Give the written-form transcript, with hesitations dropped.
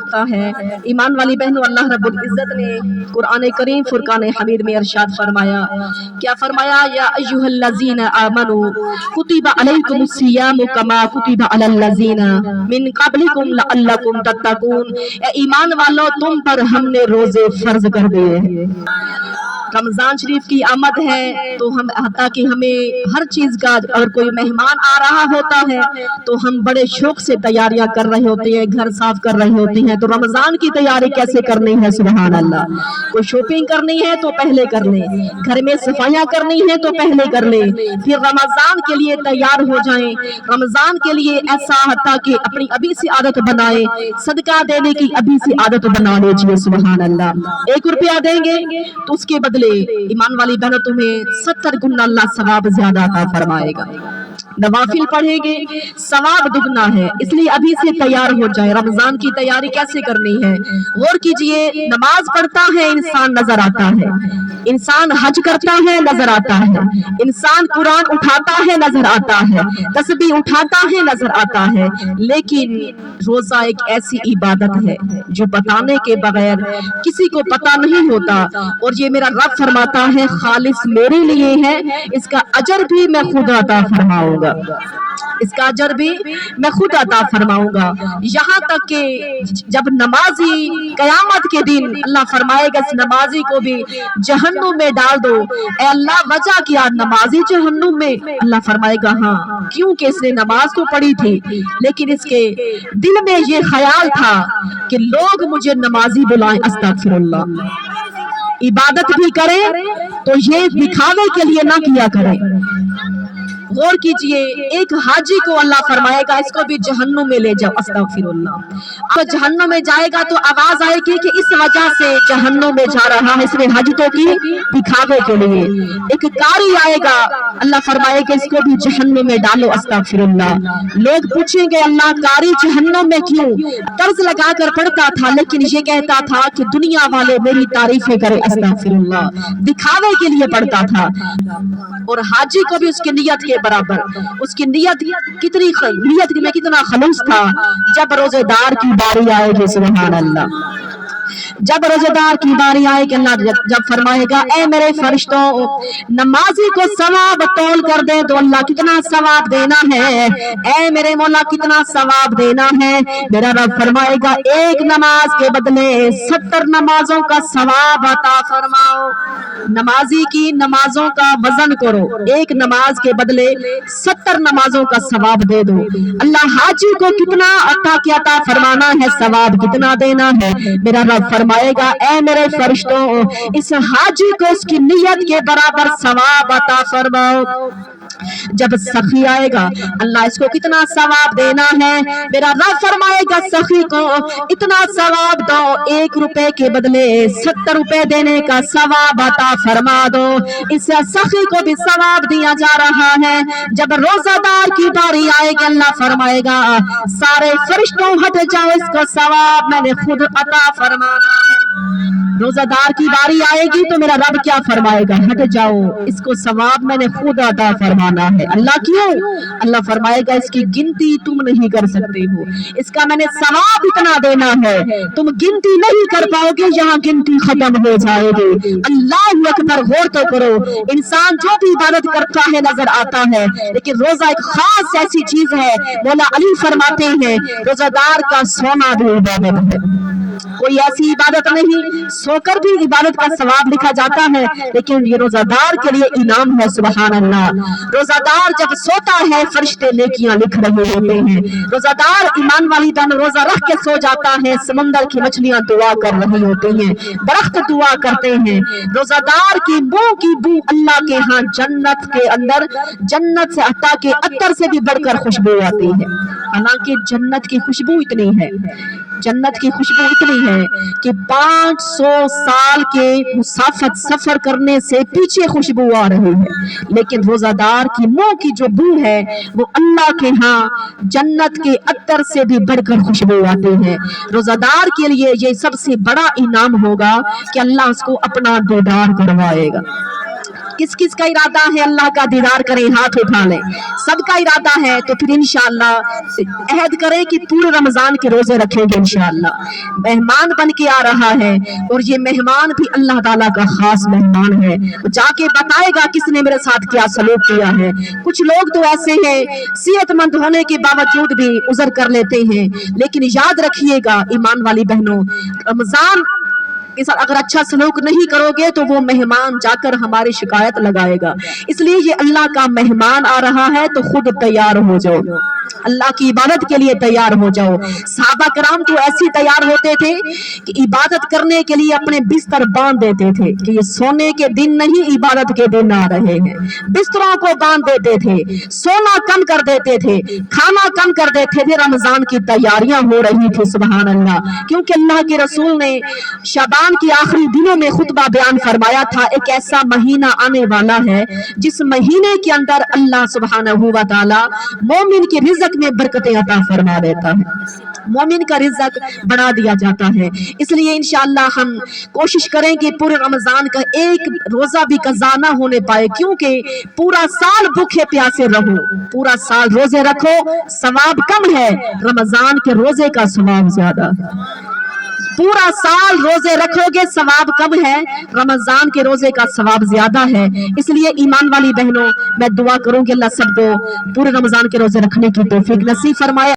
सकता है। ईमान वाली बहनों, अल्लाह रब्बुल इज्जत ने कुरान करीम फुरकान हमीद में इरशाद फरमाया, क्या फरमाया? या अय्युहल्लज़ीना आमनू कुतिबा अलैकुमुस सियामु कमा कुतिबा अलल लज़ीना मिन क़ब्लिकुम लअल्लकुम तत्तकून। ए ईमान वालों, तुम पर हमने रोजे फर्ज कर दिए हैं। रमजान शरीफ की आमद है तो हम ताकि हमें हर चीज का, अगर कोई मेहमान आ रहा होता है तो हम बड़े शौक से तैयारियां कर रहे होते हैं, घर साफ कर रहे होते हैं। तो रमजान की तैयारी कैसे करनी है? सुभान अल्लाह। कोई शॉपिंग करनी है तो पहले कर ले, घर में सफाइयां करनी है तो पहले कर ले, फिर रमजान के लिए तैयार हो जाएं। रमजान के लिए ऐसा ताकि अपनी अभी से आदत बनाए, सदका देने की अभी से आदत बना लीजिए। सुभान अल्लाह। 1 रुपया देंगे तो उसके बदले ईमान वाली बहनों तुम्हें 70 गुना अल्लाह सवाब ज्यादा अता फरमाएगा। नवाफिल पढ़ेंगे सवाब दुगना है, इसलिए अभी से तैयार हो जाए। रमजान की तैयारी कैसे करनी है? गौर कीजिए, नमाज पढ़ता है इंसान नजर आता है, इंसान हज करता है नजर आता है, इंसान कुरान उठाता है नजर आता है, तस्बीह उठाता है नजर आता है, लेकिन रोजा एक ऐसी इबादत है जो बताने के बगैर किसी को पता नहीं होता। और ये मेरा रब फरमाता है खालिस मेरे लिए है, इसका अजर भी मैं खुद अता फरमाऊंगा, इसका अजर भी मैं खुद अता फरमाऊंगा। यहाँ तक कि जब नमाजी कयामत के दिन अल्लाह फरमाएगा इस नमाजी को भी जहन्नुम में डाल दो। ए अल्लाह, वजह क्या? नमाजी जहन्नुम में? अल्लाह फरमाएगा हाँ, क्योंकि इसने नमाज को पढ़ी थी, लेकिन इसके दिल में ये ख्याल था कि लोग मुझे नमाजी बुलाएं। अस्तगफिरुल्लाह। इबादत भी करें तो ये दिखावे के लिए ना किया करें। गौर कीजिए, एक हाजी को अल्लाह फरमाएगा इसको भी जहन्नुम में ले जाओ। अस्तगफिरुल्लाह। अब जहन्नुम में जाएगा तो आवाज आएगी कि इस वजह से जहन्नुम में जा रहा है, इसने हज तो की दिखावे के लिए। एक कारी आएगा, अल्लाह फरमाएगा इसको भी जहन्नुम में डालो। अस्तगफिरुल्लाह। लोग पूछेंगे अल्लाह कारी जहन्नुम में क्यों? कर्ज लगा कर पढ़ता था, लेकिन ये कहता था कि दुनिया वाले मेरी तारीफें करें। अस्तगफिरुल्लाह। दिखावे के लिए पढ़ता था। और हाजी को भी उसकी नियत के बराबर, उसकी नियत में कितना खलूस था। जब रोजेदार की बारी आएगी, सुभान अल्लाह, जब रोजेदार की बारी आएगी, अल्लाह जब फरमाएगा ए मेरे फरिश्तों, नमाजी को सवाब तौल कर दे तो अल्लाह कितना सवाब देना है? ए मेरे मौला कितना सवाब देना है? मेरा रब फरमाएगा एक नमाज के बदले 70 नमाजों का सवाब अता फरमाओ। नमाजी की नमाजों का वजन करो, एक नमाज के बदले 70 नमाजों का सवाब दे दो। अल्लाह हाजी को कितना अता फरमाना है, सवाब कितना देना है? मेरा रब फरमाएगा ए मेरे फरिश्तों, इस हाजी को उसकी नियत के बराबर सवाब अता फरमाओ। जब सखी आएगा, अल्लाह इसको कितना सवाब देना है? मेरा रब फरमाएगा सखी को इतना सवाब दो, 1 रुपए के बदले 70 रुपए देने का सवाब अता फरमा दो। इस सखी को भी सवाब दिया जा रहा है। जब रोजादार की बारी आएगी, अल्लाह फरमाएगा सारे फरिश्तों हट जाओ, इसको सवाब मैंने खुद अता फरमाना है। रोजादार की बारी आएगी तो मेरा रब क्या फरमाएगा? हट जाओ, इसको सवाब मैंने खुद अता फरमाना है। अल्लाह क्यों? अल्लाह फरमाएगा इसकी गिनती तुम नहीं कर सकते हो, इसका मैंने सवाब इतना देना है, तुम गिनती नहीं कर पाओगे, यहाँ गिनती खत्म हो जाएगी। अल्लाह अकबर। गौर तो करो, इंसान जो भी इबादत करता है नजर आता है, लेकिन रोजा एक खास ऐसी चीज है। मौला अली फरमाते हैं रोजादार का सोना भी इबादत है। कोई ऐसी इबादत नहीं, सोकर भी इबादत का सवाब लिखा जाता है, लेकिन ये रोजादार के लिए इनाम है। सुभान अल्लाह। रोजादार जब सोता है फरिश्ते नेकियां लिख रहे होते हैं। रोजादार ईमान वाली बहन रोजा रख के सो जाता है, समंदर की मछलियां दुआ कर रही होती हैं, दरख्त दुआ करते हैं। रोजादार की बू अल्लाह के यहाँ जन्नत के अंदर, जन्नत से अता के अत्तर से भी बढ़कर खुशबू आती है। हालांकि जन्नत की खुशबू इतनी है, जन्नत की खुशबू इतनी है कि 500 साल के मुसाफत सफर करने से पीछे खुशबू आ रही है, लेकिन रोजादार की मुंह की जो बू है वो अल्लाह के यहाँ जन्नत के अत्तर से भी बढ़कर खुशबू आती है। रोजादार के लिए ये सबसे बड़ा इनाम होगा कि अल्लाह उसको अपना दीदार करवाएगा। किस किस का इरादा है अल्लाह का दीदार करें, हाथ उठा लें। सबका इरादा है तो फिर इंशाअल्लाह अहद करें कि पूरे रमजान के रोजे रखेंगे इंशाअल्लाह। मेहमान बन के आ रहा है और ये मेहमान भी अल्लाह ताला का खास मेहमान है, जाके बताएगा किसने मेरे साथ क्या सलूक किया है। कुछ लोग तो ऐसे हैं सेहतमंद होने के बावजूद भी उज़र कर लेते हैं, लेकिन याद रखिएगा ईमान वाली बहनों, रमजान के साथ अगर अच्छा सलूक नहीं करोगे तो वो मेहमान जाकर हमारी शिकायत लगाएगा। इसलिए ये अल्लाह का मेहमान आ रहा है तो खुद तैयार हो जाओ, अल्लाह की इबादत के लिए तैयार हो जाओ। सहाबा कराम तो ऐसे तैयार होते थे कि इबादत करने के लिए अपने बिस्तर बांध देते थे कि ये सोने के दिन नहीं इबादत के दिन आ रहे हैं। बिस्तरों को बांध देते थे, सोना कम कर देते थे, खाना कम कर देते थे। रमजान की तैयारियां हो रही थी, सुभान अल्लाह, क्योंकि अल्लाह के रसूल ने शाबान के आखिरी दिनों में खुतबा बयान फरमाया था, एक ऐसा महीना आने वाला है जिस महीने के अंदर अल्लाह सुब्हानहू व तआला मोमिन के रिज़्क़ में बरकतें अता फरमा देता है, मोमिन का रिज़्क़ बढ़ा दिया जाता है। इसलिए इंशाअल्लाह हम कोशिश करें कि पूरे रमजान का एक रोजा भी कज़ा ना होने पाए, क्योंकि पूरा साल भूखे प्यासे रहो, पूरा साल रोजे रखो, सवाब कम है, रमजान के रोजे का सवाब ज्यादा है। पूरा साल रोजे रखोगे सवाब कम है, रमजान के रोजे का सवाब ज्यादा है। इसलिए ईमान वाली बहनों, मैं दुआ करूंगी अल्लाह सबको पूरे रमजान के रोजे रखने की तौफीक नसीब फरमाए।